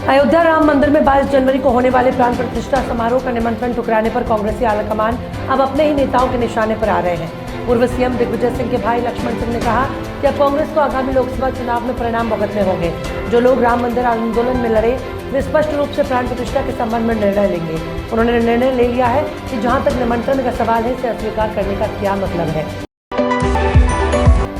अयोध्या राम मंदिर में 22 जनवरी को होने वाले प्राण प्रतिष्ठा समारोह का निमंत्रण ठुकराने पर कांग्रेसी आलाकमान अब अपने ही नेताओं के निशाने पर आ रहे हैं। पूर्व सीएम दिग्विजय सिंह के भाई लक्ष्मण सिंह ने कहा कि अब कांग्रेस को आगामी लोकसभा चुनाव में परिणाम भुगतने होंगे। जो लोग राम मंदिर आंदोलन में लड़े वे स्पष्ट रूप से प्राण प्रतिष्ठा के संबंध में निर्णय लेंगे। उन्होंने निर्णय ले लिया है कि जहां तक निमंत्रण का सवाल है इसे अस्वीकार करने का क्या मतलब है।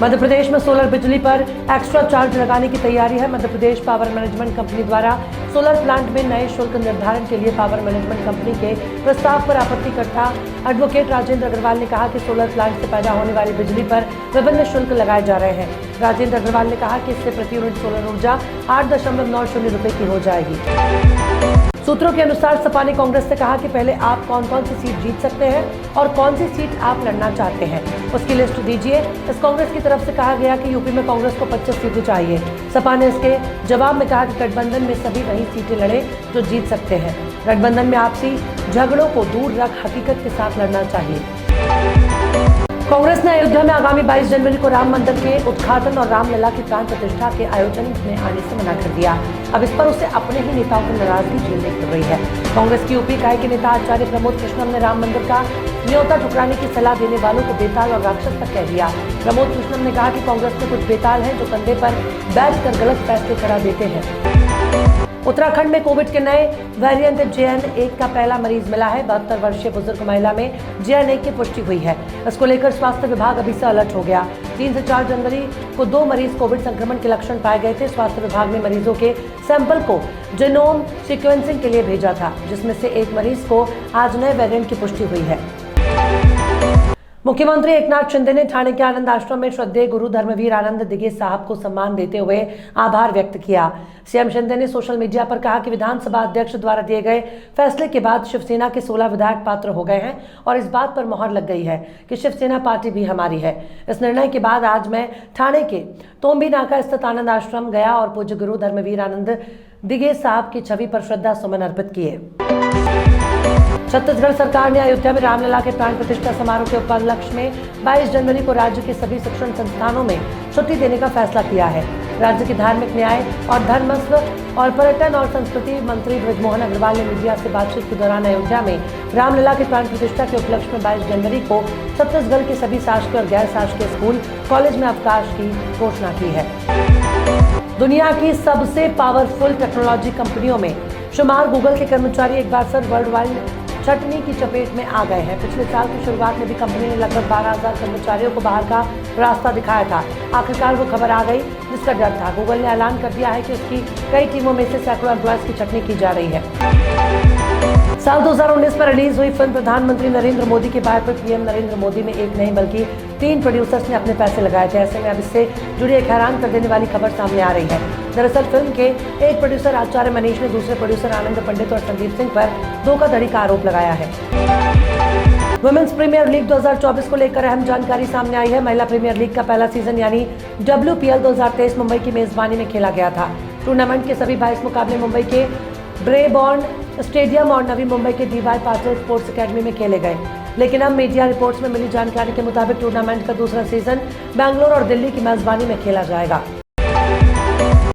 मध्य प्रदेश में सोलर बिजली पर एक्स्ट्रा चार्ज लगाने की तैयारी है। Madhya Pradesh power management company द्वारा सोलर प्लांट में नए शुल्क निर्धारण के लिए पावर मैनेजमेंट कंपनी के प्रस्ताव पर आपत्तिकर्ता एडवोकेट राजेंद्र अग्रवाल ने कहा कि सोलर प्लांट से पैदा होने वाली बिजली पर विभिन्न शुल्क लगाए जा रहे हैं। राजेंद्र अग्रवाल ने कहा कि इससे प्रति यूनिट सोलर ऊर्जा 8.90 रुपए की हो जाएगी। सूत्रों के अनुसार सपा ने कांग्रेस से कहा कि पहले आप कौन कौन सी सीट जीत सकते हैं और कौन सी सीट आप लड़ना चाहते हैं, उसकी लिस्ट दीजिए। इस कांग्रेस की तरफ से कहा गया कि यूपी में कांग्रेस को 25 सीटें चाहिए। सपा ने इसके जवाब में कहा कि गठबंधन में सभी वही सीटें लड़े जो जीत सकते हैं। गठबंधन में आपसी झगड़ों को दूर रख हकीकत के साथ लड़ना चाहिए। कांग्रेस ने अयोध्या में आगामी 22 जनवरी को राम मंदिर के उद्घाटन और रामलला की प्राण प्रतिष्ठा के आयोजन में आने से मना कर दिया। अब इस पर उसे अपने ही नेताओं की नाराजगी झेलनी पड़ रही है। कांग्रेस की यूपी इकाई के नेता आचार्य प्रमोद कृष्णम ने राम मंदिर का न्योता ठुकराने की सलाह देने वालों को बेताल और राक्षस तक कह दिया। प्रमोद कृष्णम ने कहा कि कांग्रेस में कुछ बेताल हैं जो कंधे पर बैठकर गलत फैसले करा देते हैं। उत्तराखंड में कोविड के नए वेरिएंट JN1 का पहला मरीज मिला है। 72 वर्षीय बुजुर्ग महिला में JN1 की पुष्टि हुई है। इसको लेकर स्वास्थ्य विभाग अभी से अलर्ट हो गया। 3 से 4 जनवरी को 2 मरीज कोविड संक्रमण के लक्षण पाए गए थे। स्वास्थ्य विभाग ने मरीजों के सैंपल को जीनोम सीक्वेंसिंग के लिए भेजा था, जिसमें से एक मरीज को आज नए वेरिएंट की पुष्टि हुई है। मुख्यमंत्री एकनाथ शिंदे ने ठाणे के आनंद आश्रम में श्रद्धेय गुरु धर्मवीर आनंद दिगे साहब को सम्मान देते हुए आभार व्यक्त किया। सीएम शिंदे ने सोशल मीडिया पर कहा कि विधानसभा अध्यक्ष द्वारा दिए गए फैसले के बाद शिवसेना के 16 विधायक पात्र हो गए हैं और इस बात पर मोहर लग गई है कि शिवसेना पार्टी भी हमारी है। इस निर्णय के बाद आज मैं ठाणे के तोम्बी नाका स्थित आनंद आश्रम गया और पूज्य गुरु धर्मवीर आनंद दिगे साहब की छवि पर श्रद्धा सुमन अर्पित किए। छत्तीसगढ़ सरकार ने अयोध्या में रामलला के प्राण प्रतिष्ठा समारोह के उपलक्ष्य में 22 जनवरी को राज्य के सभी शिक्षण संस्थानों में छुट्टी देने का फैसला किया है। राज्य के धार्मिक न्याय और धर्मस्व और पर्यटन और संस्कृति मंत्री बृजमोहन अग्रवाल ने मीडिया से बातचीत के दौरान अयोध्या में रामलला के प्राण प्रतिष्ठा के उपलक्ष्य में 22 जनवरी को छत्तीसगढ़ के सभी शासकीय और गैर शासकीय स्कूल कॉलेज में अवकाश की घोषणा की है। दुनिया की सबसे पावरफुल टेक्नोलॉजी कंपनियों में शुमार गूगल के कर्मचारी एक बार फिर वर्ल्ड वाइड छटनी की चपेट में आ गए हैं। पिछले साल की शुरुआत में भी कंपनी ने लगभग 12,000 कर्मचारियों को बाहर का रास्ता दिखाया था। आखिरकार वो खबर आ गई जिसका डर था। गूगल ने ऐलान कर दिया है कि उसकी कई टीमों में से सैकड़ों एम्प्लॉयज की छटनी की जा रही है। साल 2019 में रिलीज हुई फिल्म प्रधानमंत्री नरेंद्र मोदी के बायोपिक पीएम नरेंद्र मोदी में एक नहीं बल्कि 3 प्रोड्यूसर्स ने अपने पैसे लगाए थे। ऐसे में अब इससे जुड़ी एक हैरान कर देने वाली खबर सामने आ रही है। दरअसल फिल्म के एक प्रोड्यूसर आचार्य मनीष ने दूसरे प्रोड्यूसर आनंद पंडित और संदीप सिंह पर धोखाधड़ी का आरोप लगाया है। वुमेन्स प्रीमियर लीग 2024 को लेकर अहम जानकारी सामने आई है। महिला प्रीमियर लीग का पहला सीजन यानी WPL 2023 मुंबई की मेजबानी में खेला गया था। टूर्नामेंट के सभी 22 मुकाबले मुंबई के ब्रेबॉर्न स्टेडियम और नवी मुंबई के DY पाटिल स्पोर्ट्स अकेडमी में खेले गए। लेकिन अब मीडिया रिपोर्ट्स में मिली जानकारी के मुताबिक टूर्नामेंट का दूसरा सीजन बैंगलोर और दिल्ली की मेजबानी में खेला जाएगा।